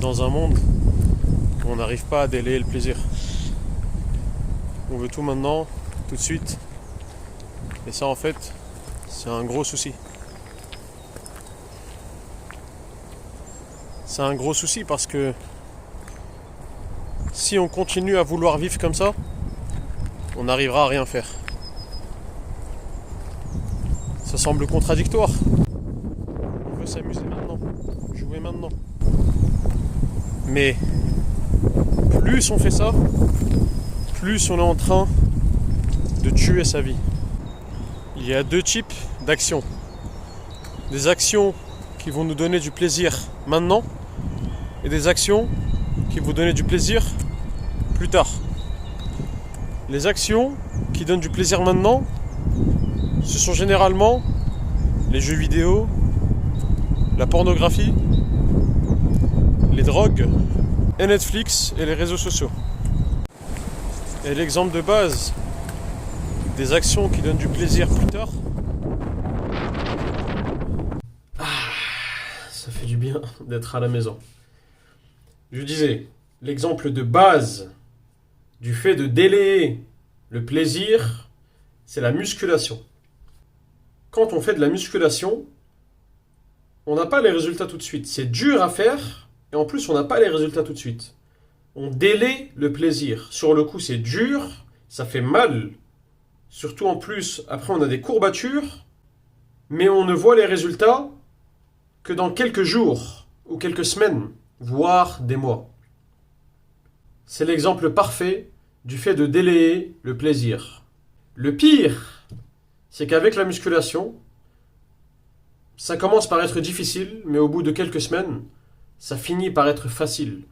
dans un monde où on n'arrive pas à délayer le plaisir. On veut tout maintenant, tout de suite. Et ça, en fait, c'est un gros souci. C'est un gros souci parce que si on continue à vouloir vivre comme ça, on n'arrivera à rien faire. Ça semble contradictoire. On veut s'amuser maintenant, jouer maintenant. Mais plus on fait ça, plus on est en train de tuer sa vie. Il y a deux types d'actions. Des actions qui vont nous donner du plaisir maintenant et des actions qui vont donner du plaisir plus tard. Les actions qui donnent du plaisir maintenant, ce sont généralement les jeux vidéo, la pornographie, les drogues, et Netflix et les réseaux sociaux. Et l'exemple de base des actions qui donnent du plaisir plus tard, ça fait du bien d'être à la maison. Je disais, l'exemple de base du fait de délayer le plaisir, c'est la musculation. Quand on fait de la musculation, on n'a pas les résultats tout de suite. C'est dur à faire et en plus on n'a pas les résultats tout de suite. On délaie le plaisir. Sur le coup c'est dur, ça fait mal. Surtout en plus, après on a des courbatures, mais on ne voit les résultats que dans quelques jours ou quelques semaines, voire des mois. C'est l'exemple parfait du fait de délayer le plaisir. Le pire, c'est qu'avec la musculation, ça commence par être difficile, mais au bout de quelques semaines, ça finit par être facile.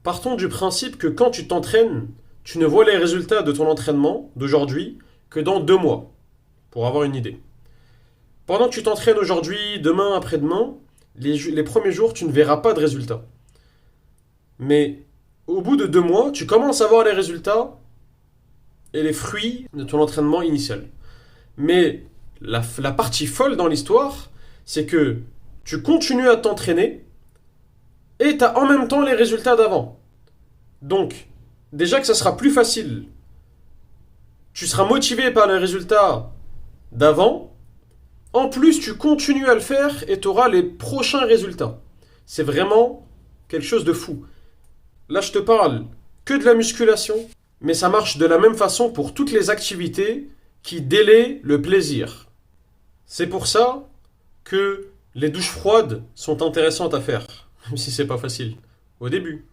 Partons du principe que quand tu t'entraînes, tu ne vois les résultats de ton entraînement d'aujourd'hui que dans 2 mois, pour avoir une idée. Pendant que tu t'entraînes aujourd'hui, demain, après-demain, les premiers jours, tu ne verras pas de résultats. Mais au bout de 2 mois, tu commences à voir les résultats et les fruits de ton entraînement initial. Mais la partie folle dans l'histoire, c'est que tu continues à t'entraîner et tu as en même temps les résultats d'avant. Donc, déjà que ça sera plus facile, tu seras motivé par les résultats d'avant. En plus, tu continues à le faire et tu auras les prochains résultats. C'est vraiment quelque chose de fou. Là, je te parle que de la musculation, mais ça marche de la même façon pour toutes les activités qui délaient le plaisir. C'est pour ça que les douches froides sont intéressantes à faire, même si c'est pas facile au début.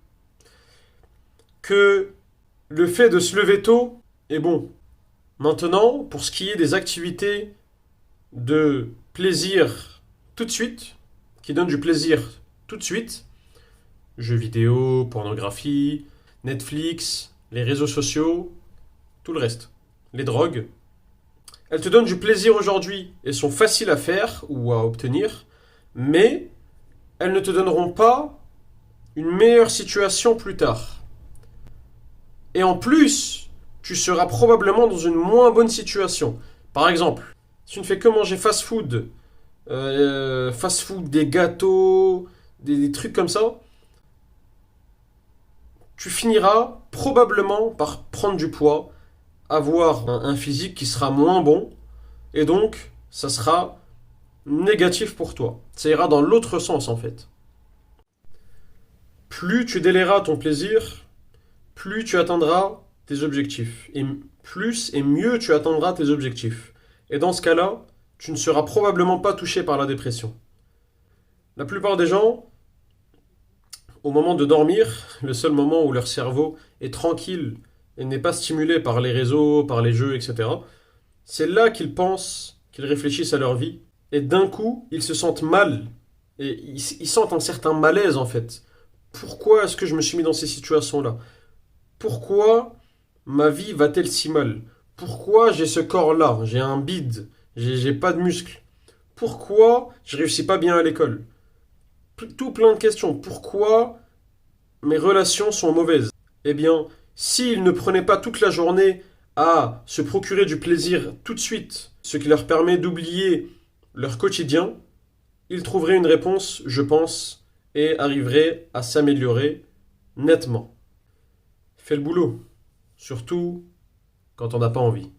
Que le fait de se lever tôt est bon. Maintenant, pour ce qui est des activités de plaisir tout de suite, qui donnent du plaisir tout de suite, jeux vidéo, pornographie, Netflix, les réseaux sociaux, tout le reste, les drogues, elles te donnent du plaisir aujourd'hui et sont faciles à faire ou à obtenir, mais elles ne te donneront pas une meilleure situation plus tard. Et en plus, tu seras probablement dans une moins bonne situation. Par exemple, si tu ne fais que manger fast-food, des gâteaux, des trucs comme ça, tu finiras probablement par prendre du poids, avoir un physique qui sera moins bon, et donc ça sera négatif pour toi. Ça ira dans l'autre sens en fait. Plus tu délaieras ton plaisir, plus tu atteindras tes objectifs. Et plus et mieux tu atteindras tes objectifs. Et dans ce cas-là, tu ne seras probablement pas touché par la dépression. La plupart des gens, au moment de dormir, le seul moment où leur cerveau est tranquille et n'est pas stimulé par les réseaux, par les jeux, etc., c'est là qu'ils pensent, qu'ils réfléchissent à leur vie. Et d'un coup, ils se sentent mal. Et ils sentent un certain malaise en fait. Pourquoi est-ce que je me suis mis dans ces situations-là ? Pourquoi ma vie va-t-elle si mal ? Pourquoi j'ai ce corps-là ? J'ai un bide. J'ai pas de muscles. Pourquoi je réussis pas bien à l'école ? Tout plein de questions. Pourquoi mes relations sont mauvaises ? Eh bien, s'ils ne prenaient pas toute la journée à se procurer du plaisir tout de suite, ce qui leur permet d'oublier leur quotidien, ils trouveraient une réponse, je pense, et arriverait à s'améliorer nettement. Fais le boulot, surtout quand on n'a pas envie.